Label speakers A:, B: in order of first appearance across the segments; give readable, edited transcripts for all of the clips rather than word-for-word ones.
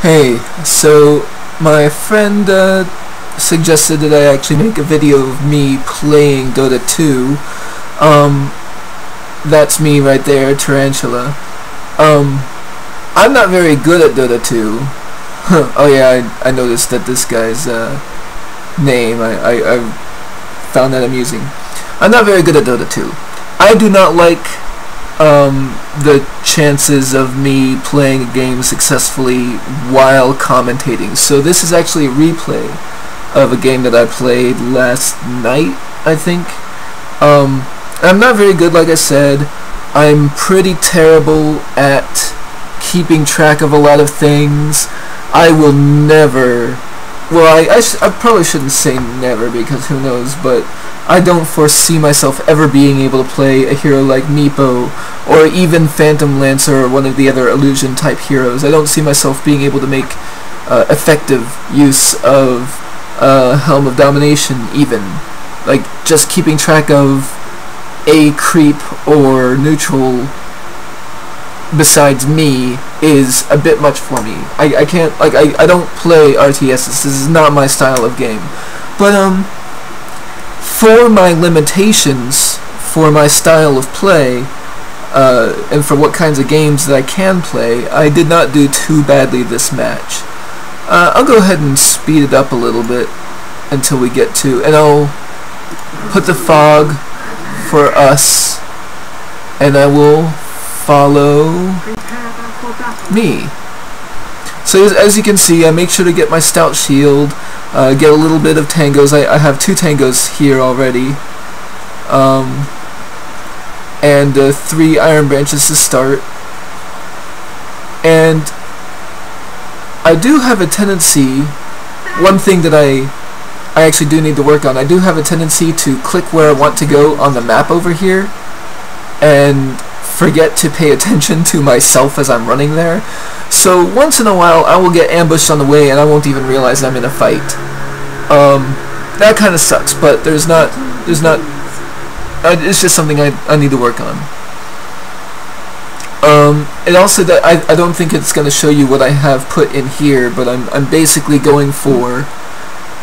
A: Hey, so my friend suggested that I actually make a video of me playing Dota 2. That's me right there, Tarantula. I'm not very good at Dota 2. Oh yeah, I noticed that this guy's name, I found that amusing. I'm not very good at Dota 2. I do not like the chances of me playing a game successfully while commentating. So this is actually a replay of a game that I played last night, I think. I'm not very good, like I said. I'm pretty terrible at keeping track of a lot of things. I will never... Well, I probably shouldn't say never, because who knows, but I don't foresee myself ever being able to play a hero like Meepo, or even Phantom Lancer, or one of the other illusion type heroes. I don't see myself being able to make effective use of Helm of Domination, even. Like, just keeping track of a creep or neutral besides me is a bit much for me. I can't, like, I don't play RTSs. This is not my style of game. But, for my limitations, for my style of play, and for what kinds of games that I can play, I did not do too badly this match. I'll go ahead and speed it up a little bit until we get to, and I'll put the fog for us, and I will follow me. So as you can see, I make sure to get my stout shield, get a little bit of tangos. I have 2 tangos here already, and 3 iron branches to start. And I do have a tendency, one thing that I actually do need to work on, I do have a tendency to click where I want to go on the map over here and forget to pay attention to myself as I'm running there. So once in a while I will get ambushed on the way and I won't even realize I'm in a fight. That kind of sucks, but there's not it's just something I need to work on. It also, that I don't think it's going to show you what I have put in here, but I'm basically going for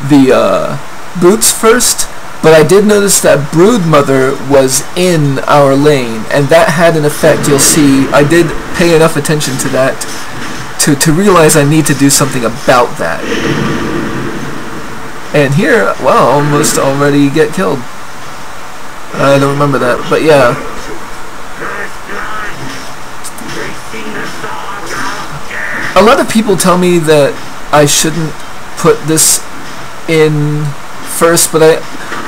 A: the boots first. But I did notice that Broodmother was in our lane, and that had an effect. You'll see, I did pay enough attention to that to realize I need to do something about that. And here, well, almost already get killed. I don't remember that, but yeah. A lot of people tell me that I shouldn't put this in first, but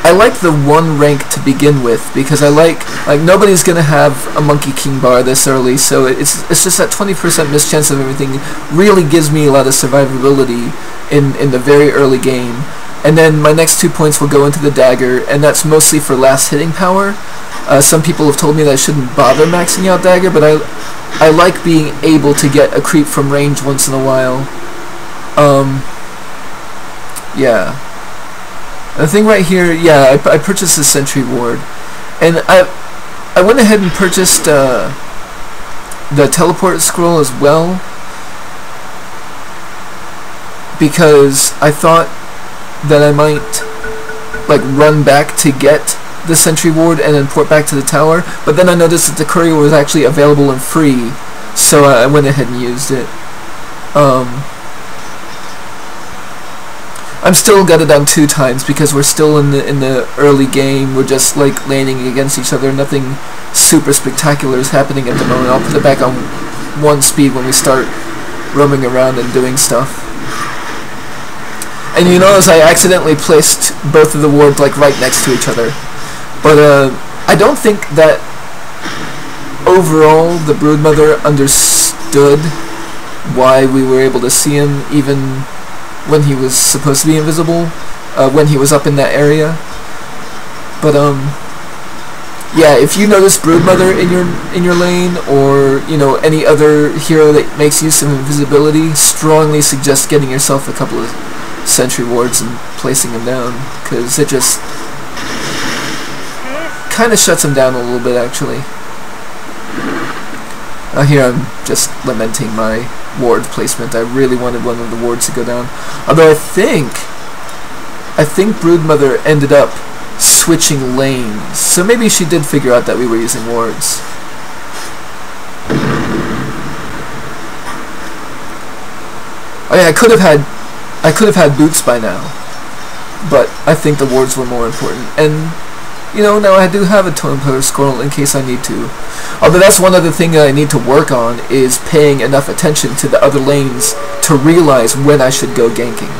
A: I like the 1 rank to begin with, because I like nobody's gonna have a Monkey King bar this early, so it's just that 20% mischance of everything really gives me a lot of survivability in the very early game. And then my next 2 points will go into the dagger, and that's mostly for last hitting power. Some people have told me that I shouldn't bother maxing out dagger, but I like being able to get a creep from range once in a while. Yeah. The thing right here, yeah, I purchased the Sentry Ward, and I went ahead and purchased the Teleport Scroll as well, because I thought that I might like run back to get the Sentry Ward and then port back to the tower, but then I noticed that the courier was actually available and free, so I went ahead and used it. I'm still gutted on 2 times because we're still in the early game. We're just like laning against each other. Nothing super spectacular is happening at the moment. I'll put it back on 1 speed when we start roaming around and doing stuff. And you notice I accidentally placed both of the wards like right next to each other. But I don't think that overall the Broodmother understood why we were able to see him even when he was supposed to be invisible, when he was up in that area. But yeah, if you notice Broodmother in your lane, or you know, any other hero that makes use of invisibility, strongly suggest getting yourself a couple of Sentry Wards and placing them down, because it just kind of shuts him down a little bit, actually. Here I'm just lamenting my ward placement. I really wanted one of the wards to go down. Although I think Broodmother ended up switching lanes. So maybe she did figure out that we were using wards. Oh yeah, I could have had boots by now. But I think the wards were more important. And you know, now I do have a Totem Pillar Scroll in case I need to. Although that's one other thing that I need to work on, is paying enough attention to the other lanes to realize when I should go ganking.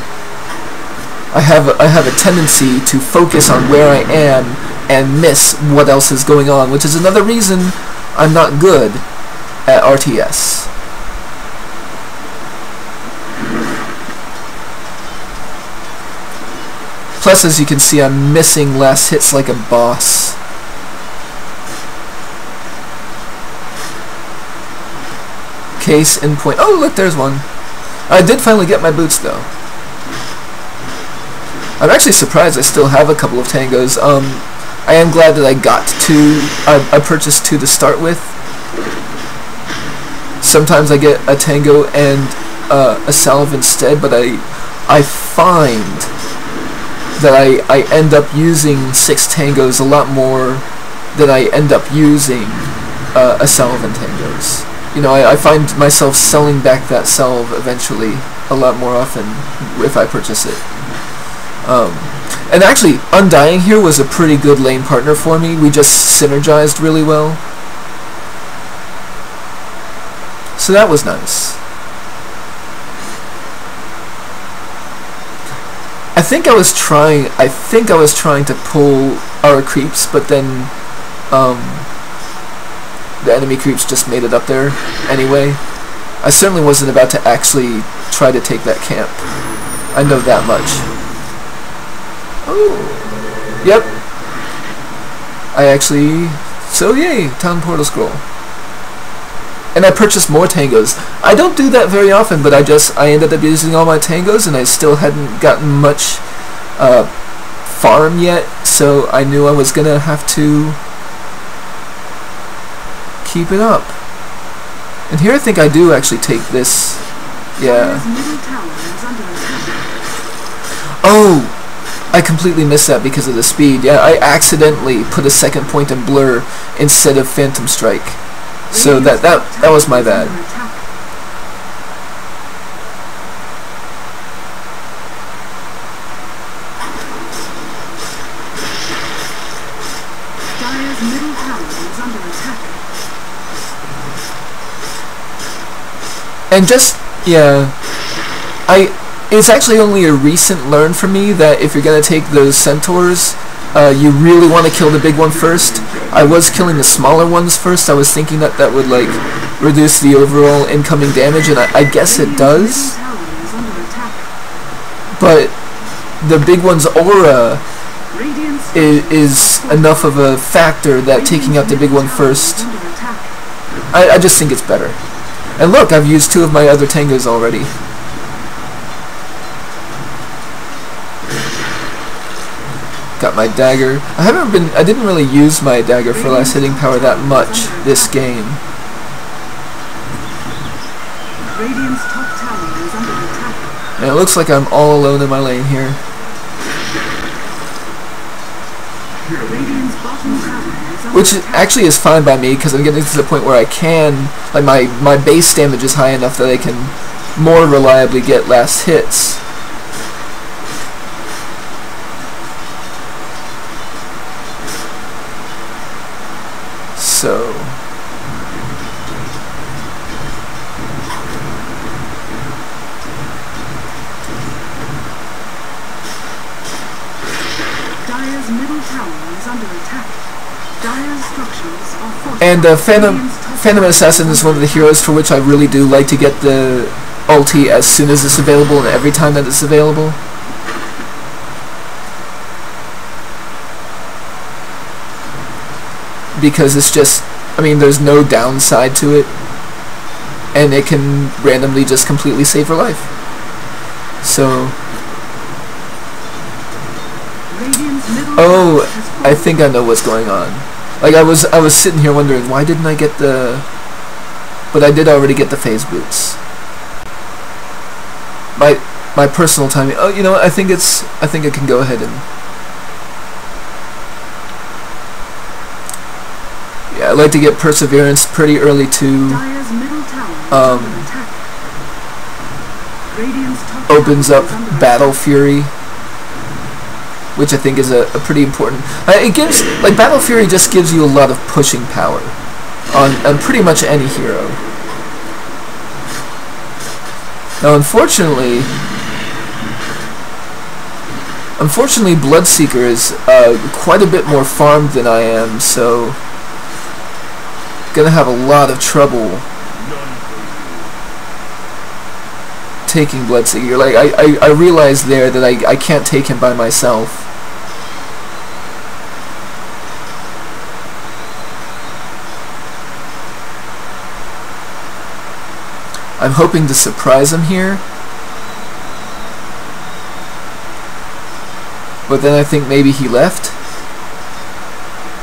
A: I have a tendency to focus on where I am and miss what else is going on, which is another reason I'm not good at RTS. Plus, as you can see, I'm missing last hits like a boss. Case in point. Oh, look, there's one. I did finally get my boots, though. I'm actually surprised I still have a couple of tangos. I am glad that I got two. I purchased two to start with. Sometimes I get a tango and a salve instead, but I find that I end up using 6 tangos a lot more than I end up using a salve and tangos. You know, I find myself selling back that salve eventually a lot more often if I purchase it. And actually, Undying here was a pretty good lane partner for me. We just synergized really well. So that was nice. I think I was trying to pull our creeps, but then the enemy creeps just made it up there anyway. I certainly wasn't about to actually try to take that camp. I know that much. Oh, yep. So yay, Town Portal Scroll. And I purchased more tangos. I don't do that very often, but I ended up using all my tangos, and I still hadn't gotten much farm yet, so I knew I was gonna have to keep it up. And here I think I do actually take this. Yeah. Oh! I completely missed that because of the speed. Yeah, I accidentally put a second point in Blur instead of Phantom Strike. So that was my bad.
B: Dire's middle tower is under attack.
A: And just, yeah, it's actually only a recent learn for me that if you're gonna take those centaurs, you really want to kill the big one first. I was killing the smaller ones first. I was thinking that that would like reduce the overall incoming damage, and I guess it does. But the big one's aura is enough of a factor that taking out the big one first, I just think it's better. And look, I've used 2 of my other tangos already. Got my dagger. I didn't really use my dagger for last hitting power that much this game. And it looks like I'm all alone in my lane here. Which actually is fine by me, because I'm getting to the point where I can, like my base damage is high enough that I can more reliably get last hits. So
B: Dire's middle tower is under attack. Dire's structures are fortified.
A: and Phantom Assassin is one of the heroes for which I really do like to get the ulti as soon as it's available and every time that it's available. Because it's just, I mean, there's no downside to it, and it can randomly just completely save her life. So, oh, I think I know what's going on. Like I was sitting here wondering, why didn't I get the but I did already get the phase boots. My personal timing. Oh, you know what? I think I can go ahead and. Yeah, I like to get perseverance pretty early too.
B: Dire's middle tower is under attack. Radiant's top
A: Opens
B: tower
A: up
B: is under
A: Battle
B: attack.
A: Fury, which I think is a pretty important. It gives, like, Battle Fury just gives you a lot of pushing power on pretty much any hero. Now, unfortunately, Bloodseeker is quite a bit more farmed than I am, so gonna have a lot of trouble taking Bloodseeker. Like, I realized there that I can't take him by myself. I'm hoping to surprise him here. But then I think maybe he left.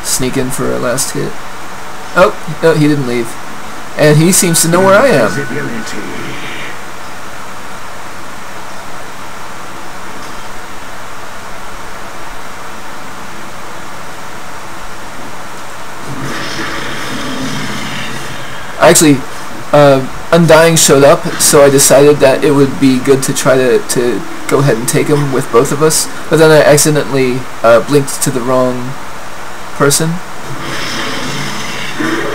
A: Sneak in for a last hit. Oh, no, he didn't leave. And he seems to know where I am. Actually, Undying showed up, so I decided that it would be good to try to go ahead and take him with both of us. But then I accidentally blinked to the wrong person.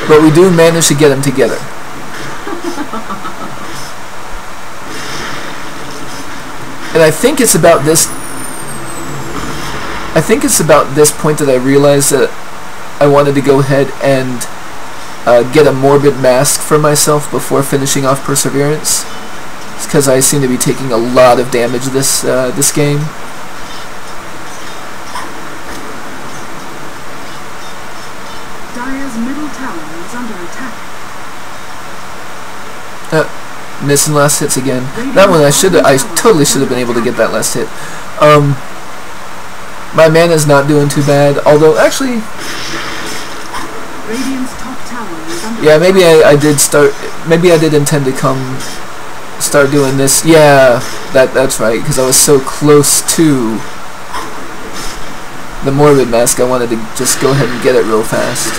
A: But we do manage to get them together. And I think it's about this. I think it's about this point that I realized that I wanted to go ahead and get a morbid mask for myself before finishing off Perseverance. It's because I seem to be taking a lot of damage this game.
B: Dire's middle tower is under attack.
A: Missing last hits again. That one I totally should have been able to get that last hit. My mana's not doing too bad, although actually,
B: Radiant's top tower is under
A: yeah,
B: attack.
A: maybe I did intend to start doing this. Yeah, that's right, because I was so close to the morbid mask. I wanted to just go ahead and get it real fast.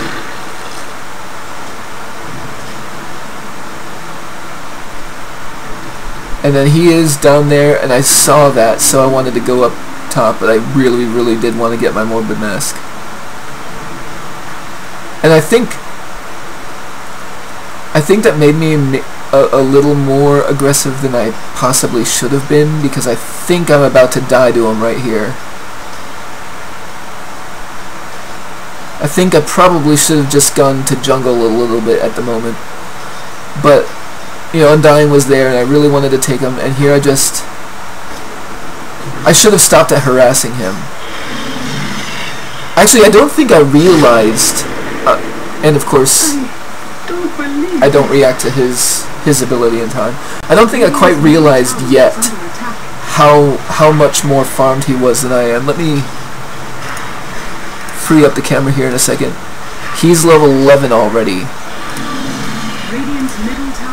A: And then he is down there, and I saw that, so I wanted to go up top, but I really, really did want to get my morbid mask. And I think that made me a little more aggressive than I possibly should have been, because I think I'm about to die to him right here. I think I probably should have just gone to jungle a little bit at the moment. But, you know, Undying was there, and I really wanted to take him, and here I should have stopped at harassing him. Actually, I don't think I realized, and of course, I don't react to his ability in time. I don't think I quite realized yet how much more farmed he was than I am. Let me free up the camera here in a second. He's level 11 already.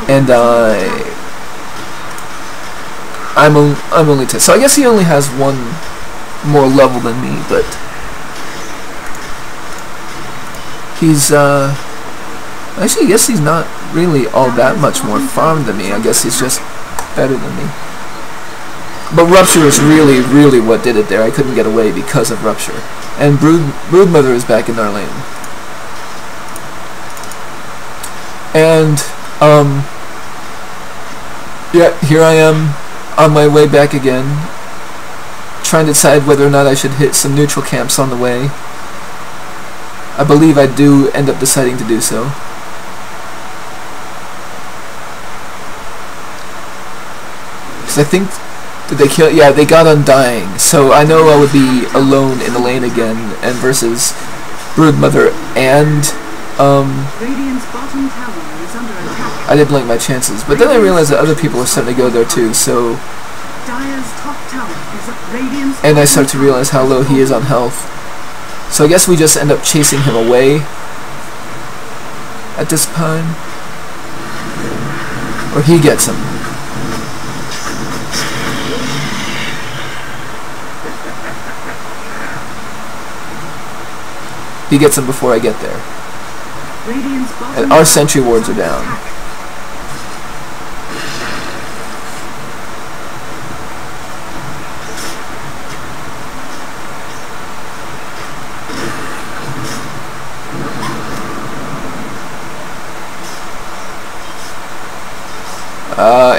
A: And I'm only 10. So I guess he only has one more level than me, but he's actually, I guess he's not really all that much more farmed than me. I guess he's just better than me. But Rupture is really, really what did it there. I couldn't get away because of Rupture. And Broodmother is back in our lane. And yeah, here I am on my way back again, trying to decide whether or not I should hit some neutral camps on the way. I believe I do end up deciding to do so. Because I think, did they kill? Yeah, they got Undying. So I know I would be alone in the lane again, and versus Broodmother and
B: Radiant's bottom tower is under attack.
A: I didn't like my chances. But then I realized that other people were starting to go there too. So
B: Dire's top tower is Radiant's
A: and I start to realize how low he is on health. So I guess we just end up chasing him away at this time. Or he gets him. He gets him before I get there. And our sentry wards are down.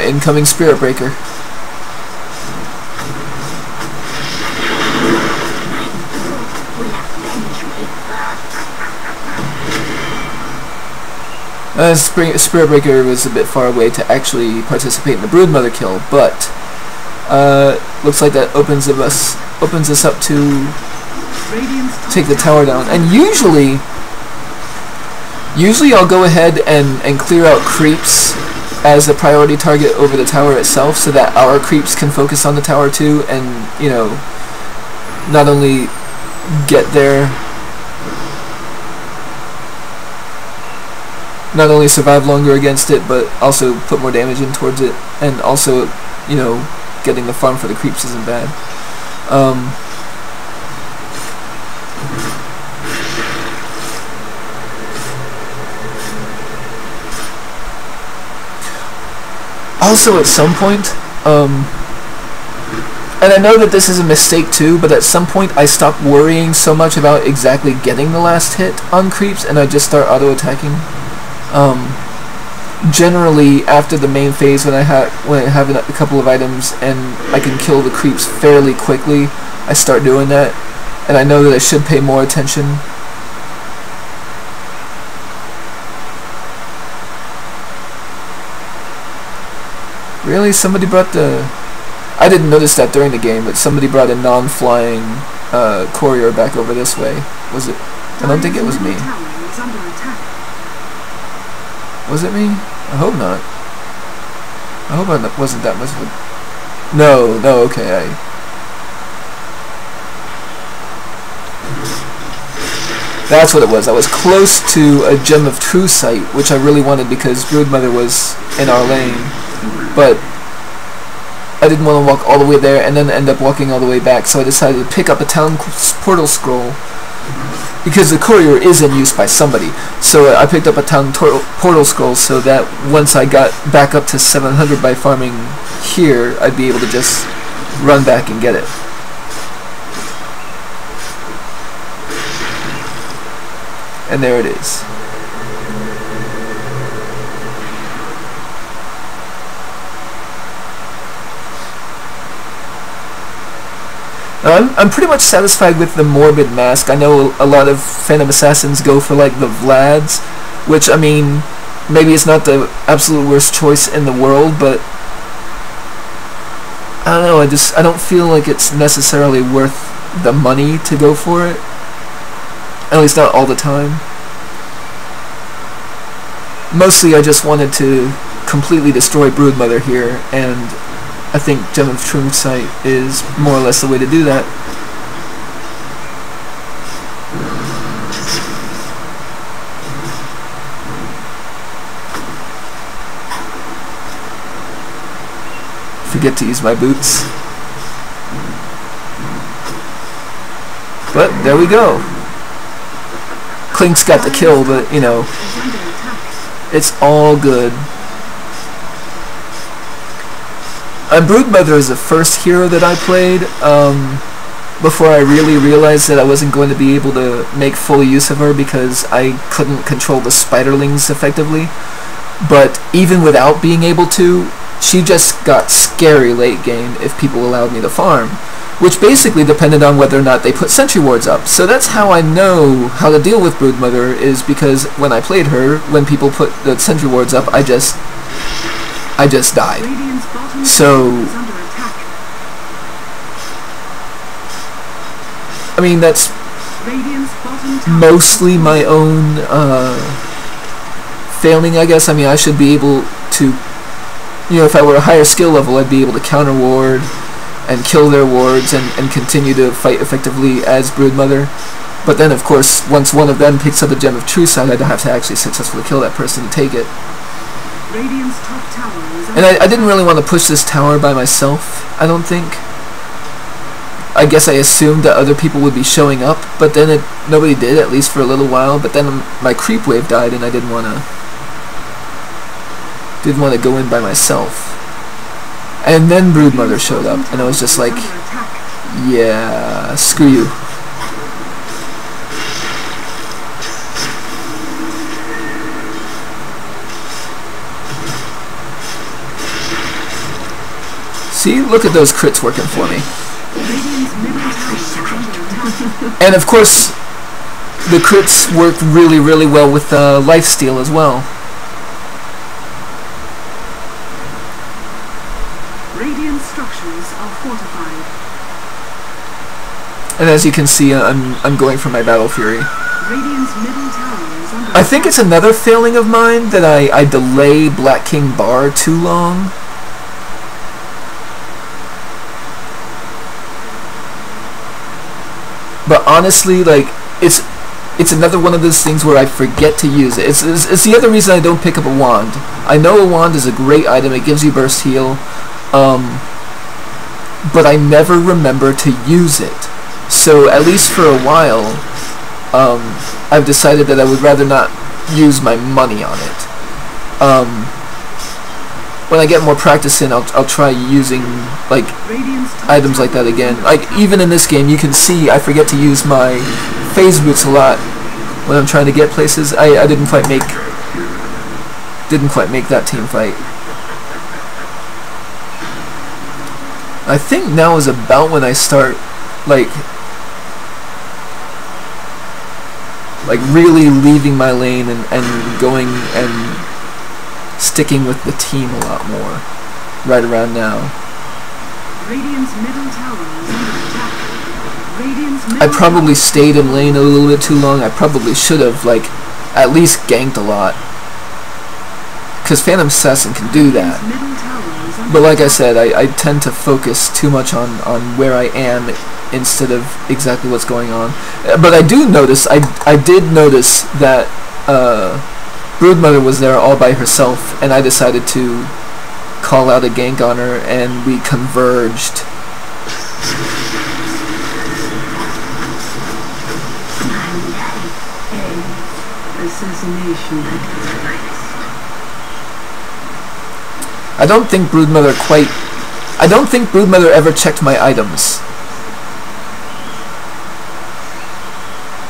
A: Incoming Spirit Breaker. Spirit Breaker was a bit far away to actually participate in the Broodmother kill, but looks like that opens us up to take the tower down. And usually I'll go ahead and clear out creeps as a priority target over the tower itself, so that our creeps can focus on the tower too, and you know, not only get there, not only survive longer against it, but also put more damage in towards it, and also, you know, getting the farm for the creeps isn't bad. Also, at some point, and I know that this is a mistake too, but at some point I stopped worrying so much about exactly getting the last hit on creeps, and I just start auto-attacking. Generally, after the main phase, when I have a couple of items and I can kill the creeps fairly quickly, I start doing that, and I know that I should pay more attention. Really? Somebody brought the... I didn't notice that during the game, but somebody brought a non-flying courier back over this way. Was it? I don't think it was me. Was it me? I hope not. I hope I wasn't that much of a... No, okay, That's what it was. I was close to a Gem of True Sight, which I really wanted because Broodmother was in our lane. But I didn't want to walk all the way there and then end up walking all the way back, so I decided to pick up a town portal scroll, because the courier is in use by somebody. So I picked up a town portal scroll so that once I got back up to 700 by farming here, I'd be able to just run back and get it. And there it is. I'm pretty much satisfied with the Morbid Mask. I know a lot of Phantom Assassins go for like the Vlads, which, I mean, maybe it's not the absolute worst choice in the world, but I don't know, I don't feel like it's necessarily worth the money to go for it. At least not all the time. Mostly I just wanted to completely destroy Broodmother here, and I think Gem of True Sight is more or less the way to do that. Forget to use my boots. But there we go. Klink's got the kill, but you know, it's all good. Broodmother is the first hero that I played before I really realized that I wasn't going to be able to make full use of her because I couldn't control the spiderlings effectively. But even without being able to, she just got scary late game if people allowed me to farm, which basically depended on whether or not they put sentry wards up. So that's how I know how to deal with Broodmother, is because when I played her, when people put the sentry wards up, I just died. So, I mean, that's mostly my own failing, I guess. I mean, I should be able to, you know, if I were a higher skill level, I'd be able to counter ward and kill their wards and continue to fight effectively as Broodmother. But then, of course, once one of them picks up a Gem of True Sight, I'd have to actually successfully kill that person to take it.
B: Radiant's top tower is
A: And I didn't really want to push this tower by myself, I don't think. I guess I assumed that other people would be showing up, but then nobody did, at least for a little while. But then my creep wave died, and I didn't want to go in by myself. And then Broodmother showed up, and I was just like, yeah, screw you. See, look at those crits working for me. And of course, the crits worked really, really well with lifesteal as well.
B: Radiant structures are fortified.
A: And as you can see, I'm going for my Battle Fury.
B: Radiant's middle tower is under
A: I think it's another failing of mine that I delay Black King Bar too long. But honestly, like, it's another one of those things where I forget to use it. It's the other reason I don't pick up a wand. I know a wand is a great item, it gives you burst heal, but I never remember to use it. So at least for a while, I've decided that I would rather not use my money on it. When I get more practice in, I'll try using like items like that again. Like even in this game, you can see I forget to use my phase boots a lot when I'm trying to get places. I didn't quite make that team fight. I think now is about when I start like really leaving my lane and going and sticking with the team a lot more. Right around now.
B: Radiant's middle tower is under attack. Radiant's
A: I probably stayed in lane a little bit too long. I probably should have like at least ganked a lot. Because Phantom Assassin can do that. But like I said, I tend to focus too much on where I am instead of exactly what's going on. But I do notice, I did notice that Broodmother was there all by herself, and I decided to call out a gank on her, and we converged.
B: Assassination.
A: I don't think Broodmother ever checked my items.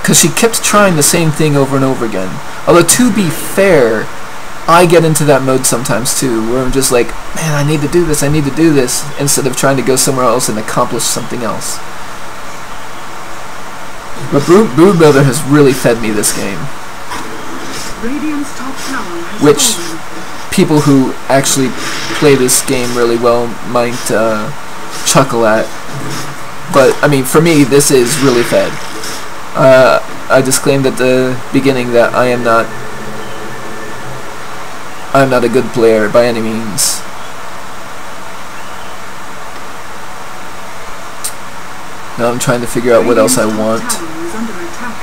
A: Because she kept trying the same thing over and over again. Although, to be fair, I get into that mode sometimes too, where I'm just like, man, I need to do this, instead of trying to go somewhere else and accomplish something else. But Broodmother has really fed me this game.
B: Radiant's top tower has
A: Which
B: fallen.
A: people who actually play this game really well might chuckle at. But, I mean, for me, this is really fed. I disclaimed at the beginning that I am not a good player by any means. Now I'm trying to figure out what else I want.
B: Radiant's top tower is under attack.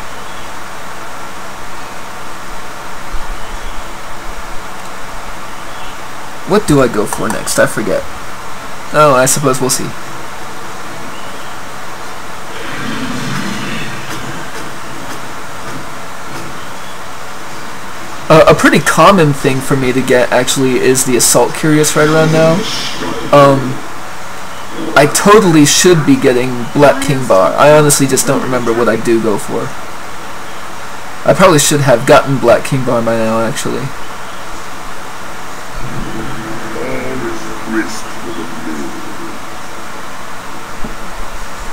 A: What do I go for next? I forget. Oh, I suppose we'll see. A pretty common thing for me to get, actually, is the Assault Curious right around now. I totally should be getting Black King Bar. I honestly just don't remember what I do go for. I probably should have gotten Black King Bar by now, actually.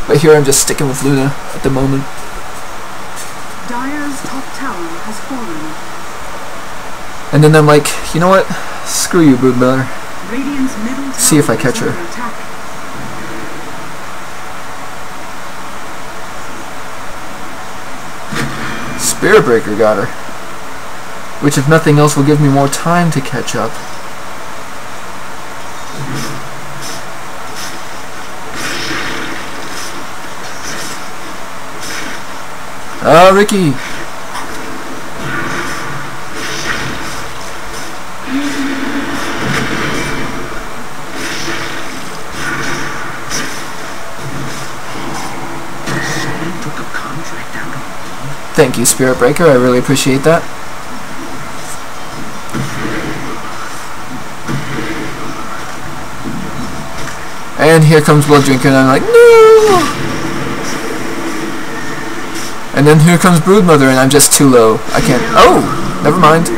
A: But here I'm just sticking with Luna at the moment.
B: Dire's top tower has fallen.
A: And then I'm like, you know what? Screw you, Broodmother.
B: Radiant's middle tower
A: See if I catch her.
B: is under attack.
A: Spirit Breaker got her. Which, if nothing else, will give me more time to catch up. Ah, Ricky! Thank you, Spirit Breaker. I really appreciate that. And here comes Blood Drinker, and I'm like, no! And then here comes Broodmother, and I'm just too low. I can't. Oh! Never mind.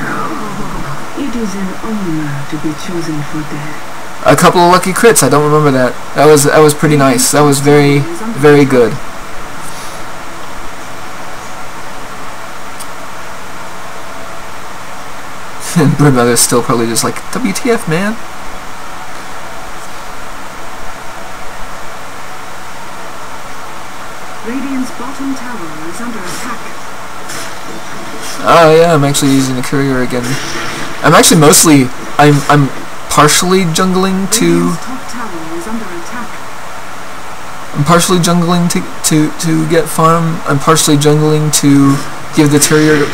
B: It is an honor to be chosen for death.
A: A couple of lucky crits. I don't remember that. That was pretty nice. That was very, very good. And Broodmother's still probably just like, WTF, man?
B: Radiant's bottom tower is under attack.
A: Oh yeah, I'm actually using the courier again. I'm actually mostly, I'm partially jungling to.
B: Radiant's top tower is under attack.
A: I'm partially jungling to get farm. I'm partially jungling to give the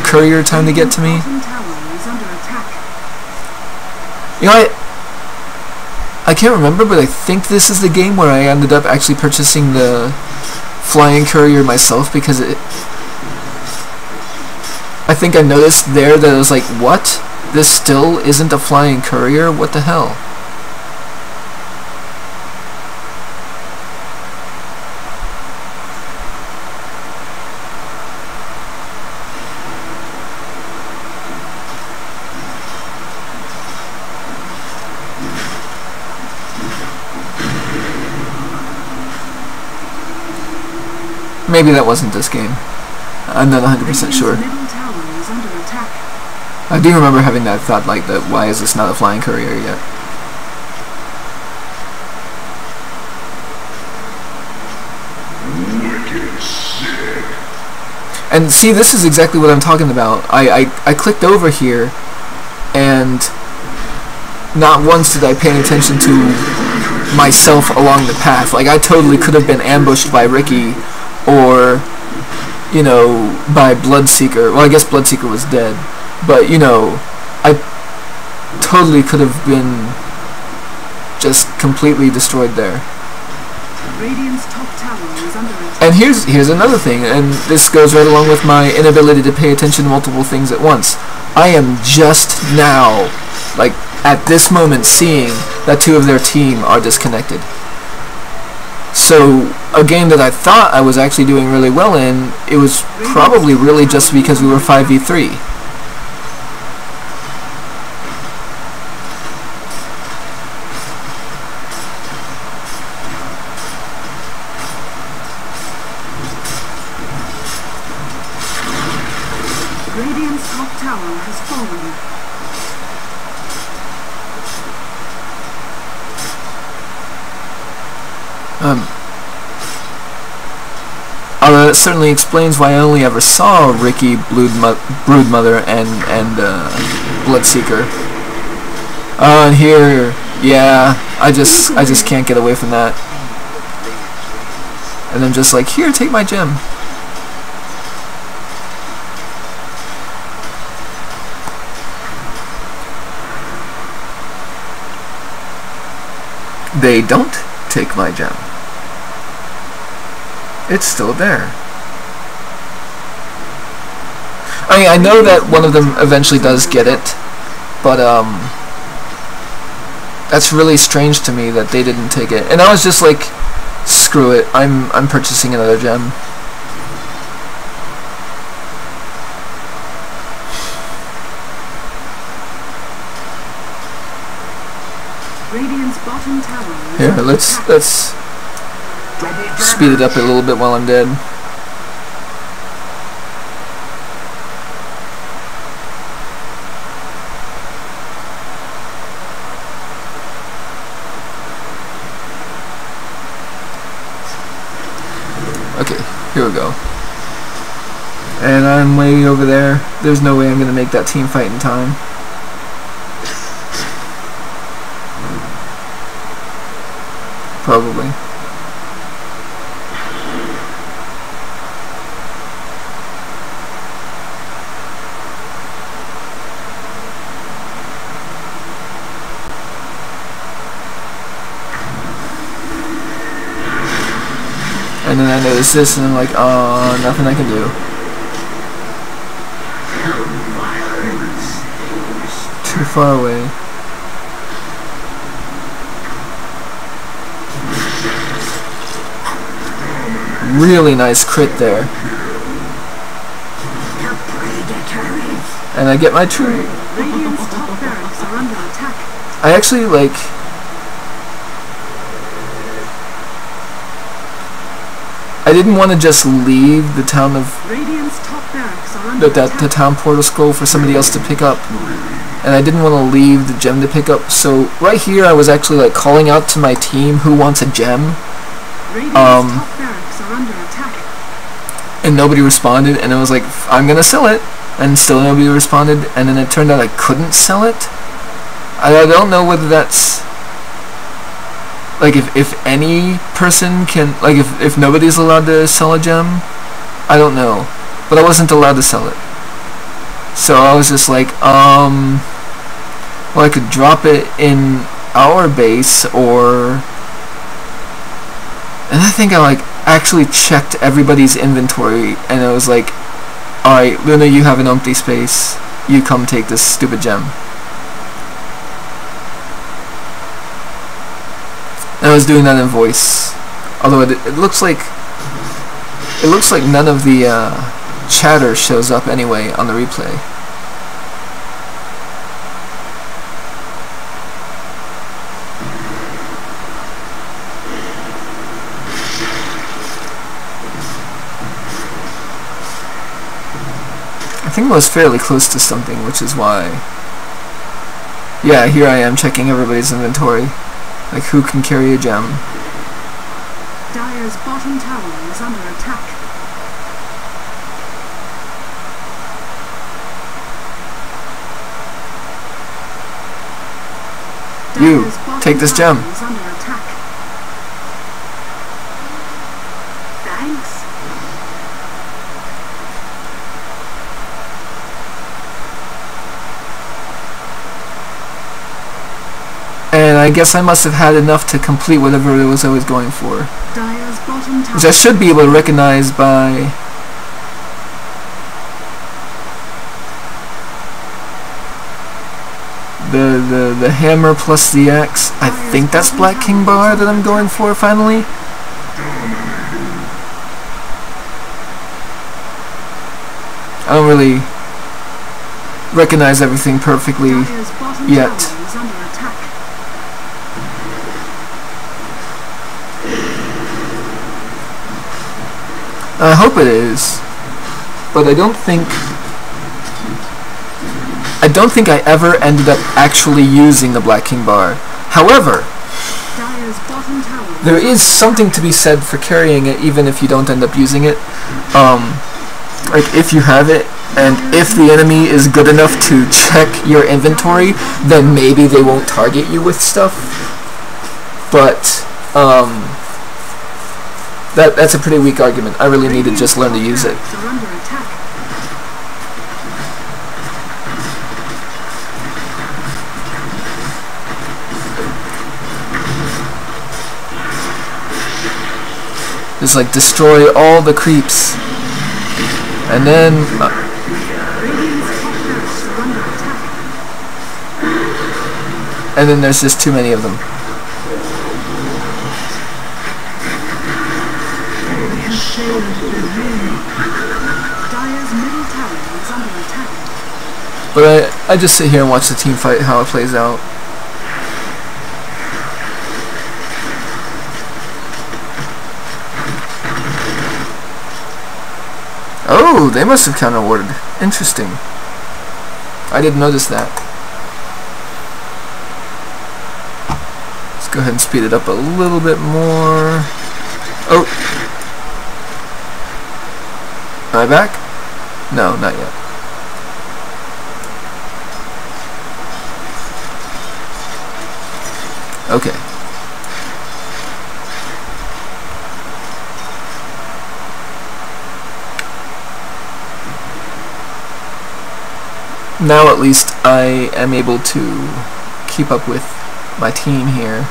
A: courier time to get to me.
B: Bottom tower is under attack.
A: You know, I can't remember, but I think this is the game where I ended up actually purchasing the flying courier myself, because I think I noticed there that I was like, what? This still isn't a flying courier? What the hell? Maybe that wasn't this game. I'm not 100% sure.
B: Middle tower is under attack.
A: I do remember having that thought, like, that why is this not a flying courier yet? And see, this is exactly what I'm talking about. I clicked over here, and not once did I pay attention to myself along the path. Like, I totally could have been ambushed by Ricky, or, you know, by Bloodseeker. Well, I guess Bloodseeker was dead. But, you know, I totally could have been just completely destroyed there.
B: Radiant's top tower is under attack.
A: And here's another thing, and this goes right along with my inability to pay attention to multiple things at once. I am just now, like, at this moment, seeing that two of their team are disconnected. So, a game that I thought I was actually doing really well in, it was probably really just because we were 5v3.
B: Radiant's top tower has fallen.
A: Although it certainly explains why I only ever saw Ricky, Broodmother, and Bloodseeker. And here, yeah, I just can't get away from that. And I'm just like, here, take my gem. They don't take my gem. It's still there. I mean, I know that one of them eventually does get it, but that's really strange to me that they didn't take it. And I was just like, screw it, I'm purchasing another gem.
B: Radiant's bottom tower is
A: Here,
B: under
A: let's
B: attack.
A: speed it up a little bit while I'm dead. Okay, here we go. And I'm way over there. There's no way I'm gonna make that team fight in time. Probably. And then I notice this, and I'm like, oh, nothing I can do. too far away. Really nice crit there. And I get my true.
B: Radiant's top barracks are under attack.
A: I actually like. I didn't want to just leave the town of
B: Radiant's top barracks are under attack.
A: the town portal scroll for somebody else to pick up, and I didn't want to leave the gem to pick up. So right here, I was actually like calling out to my team who wants a gem.
B: Radiant's top barracks are under attack.
A: And nobody responded, and I was like, I'm gonna sell it, and still nobody responded, and then it turned out I couldn't sell it. I don't know whether that's like if any person can, like if nobody's allowed to sell a gem, I don't know, but I wasn't allowed to sell it. So I was just like, well, I could drop it in our base, or, and I think I like actually checked everybody's inventory, and I was like, alright, Luna, you have an empty space, you come take this stupid gem. And I was doing that in voice, although it looks like none of the chatter shows up anyway on the replay. I think I was fairly close to something, which is why. Yeah, here I am checking everybody's inventory. Like, who can carry a gem?
B: Dire's bottom tower is under attack.
A: You,
B: Dire's bottom
A: take this
B: tower
A: gem.
B: is under attack. Thanks.
A: And I guess I must have had enough to complete whatever it was I was going for.
B: Dire's bottom tower.
A: Which I should be able to recognize by the hammer plus the axe. I think that's Black King Bar that I'm going for finally. I don't really recognize everything perfectly
B: Dire's bottom
A: yet.
B: tower is under attack.
A: I hope it is, but I don't think I ever ended up actually using the Black King Bar. However,
B: Dire's bottom tower
A: there is something to be said for carrying it even if you don't end up using it. Like if you have it, and if the enemy is good enough to check your inventory, then maybe they won't target you with stuff. But that's a pretty weak argument. I really need to just learn to use it.
B: barracks are under attack.
A: Just like destroy all the creeps, and then
B: Radiant's top barracks are under attack.
A: and then there's just too many of them.
B: Dire's middle tower is under attack.
A: But I just sit here and watch the team fight, how it plays out. Oh, they must have counter-warded. Interesting. I didn't notice that. Let's go ahead and speed it up a little bit more. Oh. Am I back? No, not yet. Okay. Now at least I am able to keep up with my team here.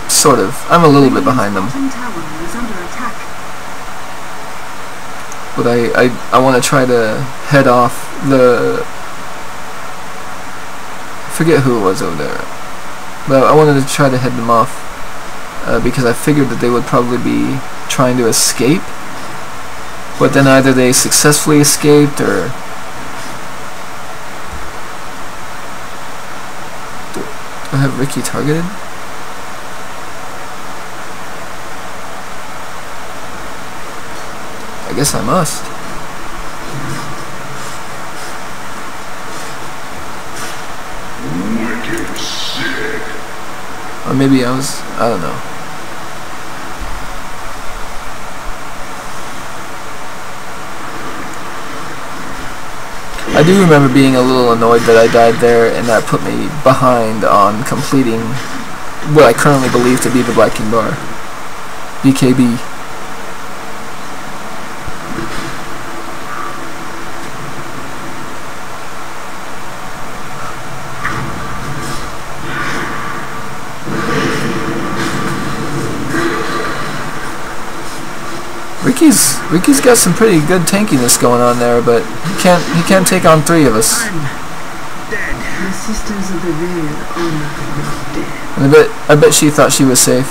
A: Sort of. I'm a little bit behind them.
B: Bottom tower is under attack.
A: But I want to try to head off the forget who it was over there. But I wanted to try to head them off because I figured that they would probably be trying to escape. But then either they successfully escaped or... Do I have Ricky targeted? I guess I must.
C: Wicked sick.
A: Or maybe I don't know. I do remember being a little annoyed that I died there, and that put me behind on completing what I currently believe to be the Black King Bar. BKB. Ricky's got some pretty good tankiness going on there, but he can't take on 3 of us.
B: I'm dead. The Sisters of the Veil are not dead.
A: And I bet she thought she was safe.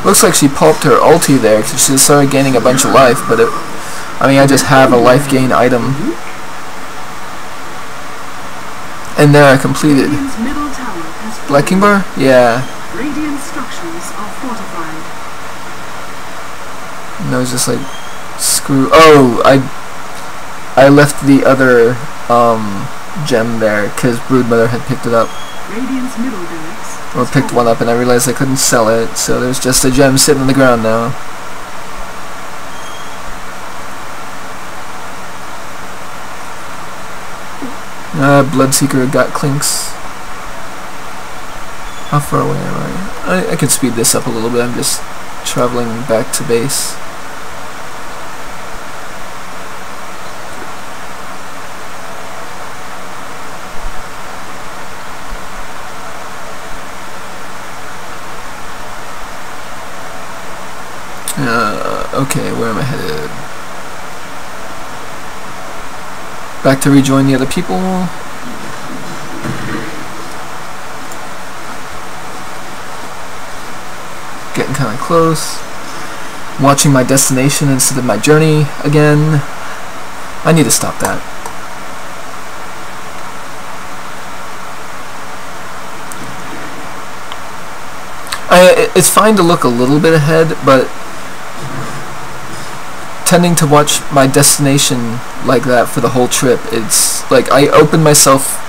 A: Looks like she pulped her ulti there because she started gaining a bunch of life, but I mean, I just have a life gain item. And there I completed.
B: Radiant's middle tower has fallen.
A: Black King Bar? Yeah.
B: Radiant structures are fortified.
A: And I was just like, screw. Oh, I left the other gem there because Broodmother had picked it up.
B: Radiant's middle barracks
A: Or picked one up, and I realized I couldn't sell it, so there's just a gem sitting on the ground now. Bloodseeker got clinks. How far away am I? I can speed this up a little bit. I'm just traveling back to base. Okay, where am I headed? Back to rejoin the other people. Getting kind of close. Watching my destination instead of my journey again. I need to stop that. It's fine to look a little bit ahead, but tending to watch my destination like that for the whole trip, it's like I open myself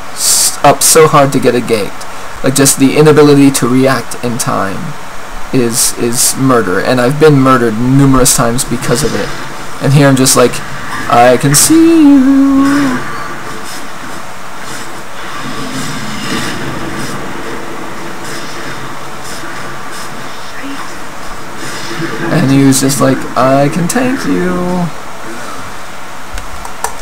A: up so hard to get a gate. Like just the inability to react in time is murder, and I've been murdered numerous times because of it. And here I'm just like, I can see you. And he was just like, I can tank you.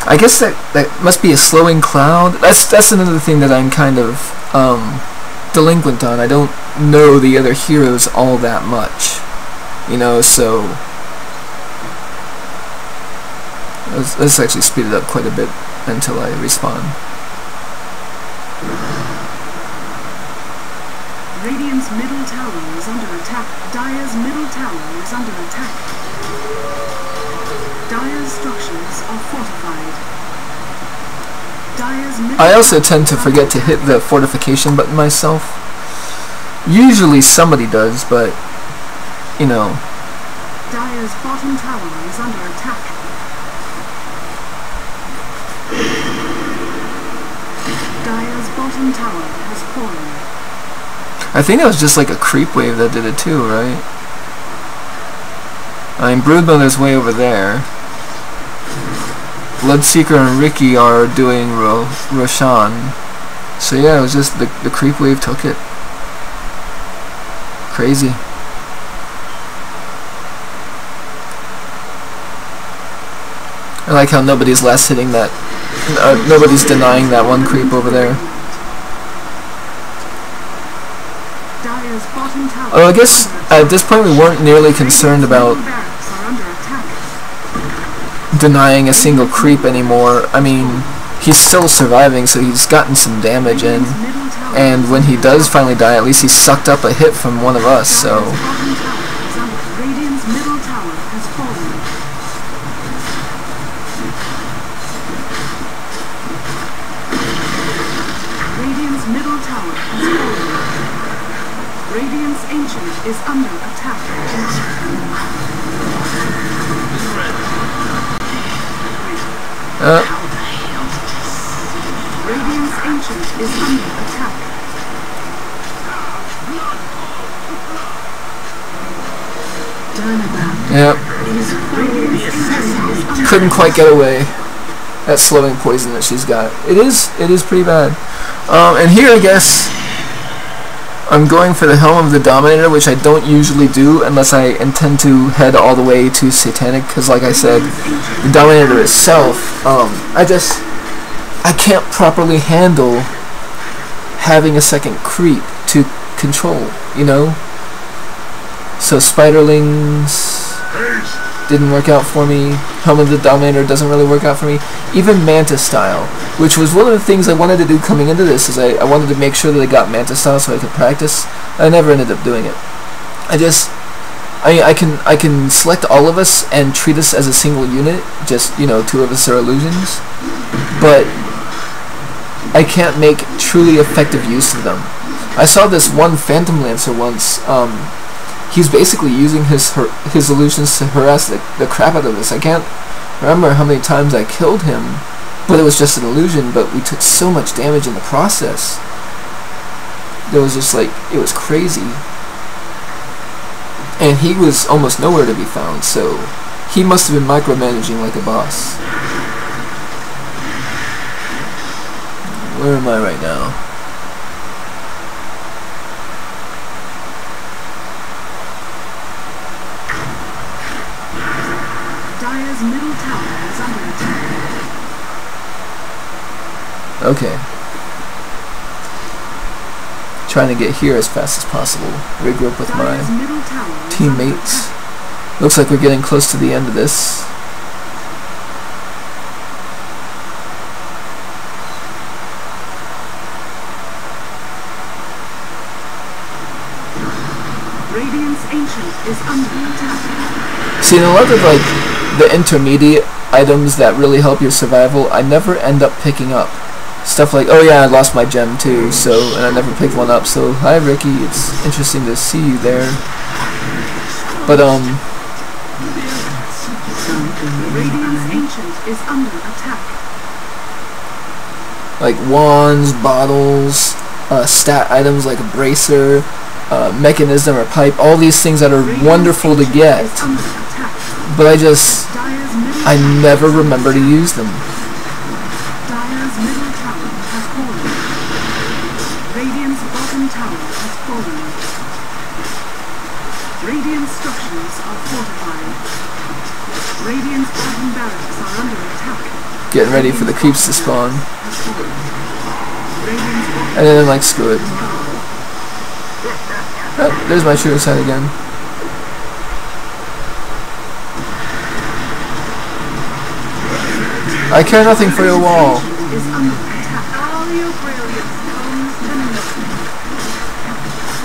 A: I guess that must be a slowing cloud. That's another thing that I'm kind of delinquent on. I don't know the other heroes all that much, you know. So let's actually speed it up quite a bit until I respawn.
B: Radiant's middle tower is under attack. Dire's middle tower is under attack. Dire's structures are fortified. Dire's middle
A: I also tend to forget to hit the fortification button myself. Usually somebody does, but you know.
B: Dire's bottom tower is under attack. Dire's bottom tower has fallen.
A: I think that was just like a creep wave that did it too, right? I mean, Broodmother's way over there. Bloodseeker and Ricky are doing Roshan. So yeah, it was just the creep wave took it. Crazy. I like how nobody's last hitting that. Nobody's denying that one creep over there.
B: Dire's bottom tower.
A: Oh, I guess at this point we weren't nearly concerned about
B: Barracks are under attack.
A: denying a single creep anymore. I mean, he's still surviving, so he's gotten some damage in.
B: Middle tower.
A: And when he does finally die, at least he sucked up a hit from one of us, so...
B: Bottom tower is under. Radiant's middle tower has fallen. Radiant's middle tower has fallen. Radiant's ancient is under attack. Radiant's ancient is under attack.
A: Yep.
B: Radiant's ancient is under
A: Couldn't quite get away. That slowing poison that she's got. It is pretty bad. And here, I guess, I'm going for the Helm of the Dominator, which I don't usually do unless I intend to head all the way to Satanic, because like I said, the Dominator itself, I can't properly handle having a second creep to control, you know? So Spiderlings didn't work out for me. Helm of the Dominator doesn't really work out for me. Even Manta Style, which was one of the things I wanted to do coming into this, is I wanted to make sure that I got Manta Style so I could practice. I never ended up doing it. I can select all of us and treat us as a single unit, just, you know, 2 of us are illusions, but I can't make truly effective use of them. I saw this one Phantom Lancer once. He's basically using his illusions to harass the crap out of us. I can't remember how many times I killed him, but it was just an illusion, but we took so much damage in the process. It was just like, it was crazy. And he was almost nowhere to be found, so he must have been micromanaging like a boss. Where am I right now?
B: Dire's middle tower is under attack.
A: Okay. Trying to get here as fast as possible. Regroup with my
B: Dire's middle tower is
A: teammates. Looks like we're getting close to the end of this.
B: Radiant's ancient is under attack.
A: See, in a lot of like the intermediate items that really help your survival, I never end up picking up. Stuff like, oh yeah, I lost my gem too, so, and I never picked one up, so hi Ricky, it's interesting to see you there. But
B: Radiant's ancient is under attack.
A: like wands, bottles, stat items like a bracer, mechanism or pipe, all these things that are wonderful to get,
B: Is under attack.
A: but I
B: Dire's middle
A: never remember to use them.
B: Dire's middle tower has fallen. Radiant's bottom tower has fallen. Radiant structures are fortified. Radiant's bottom barracks are under attack.
A: Getting ready for the creeps to spawn.
B: Has fallen. Radiant's bottom
A: And then I'm like, screw it. Oh, there's my shooter side again. I care nothing for your wall.
B: is under attack. All your brilliance comes to nothing.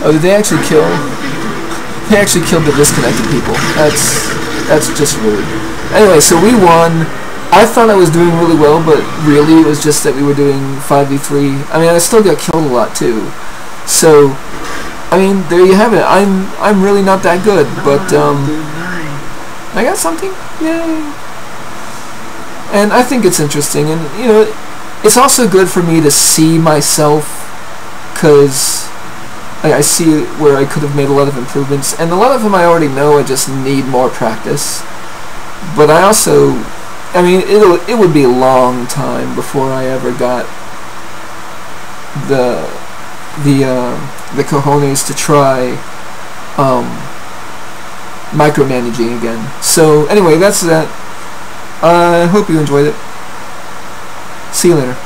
A: Oh, did they actually kill? They actually killed the disconnected people. That's just rude. Anyway, so we won. I thought I was doing really well, but really it was just that we were doing 5v3. I mean, I still got killed a lot too. So, I mean, there you have it. I'm really not that good, but I got something. Yay! And I think it's interesting, and you know, it's also good for me to see myself, because I see where I could have made a lot of improvements, and a lot of them I already know. I just need more practice. But I also, I mean, it would be a long time before I ever got the cojones to try micromanaging again. So anyway, that's that. I hope you enjoyed it. See you later.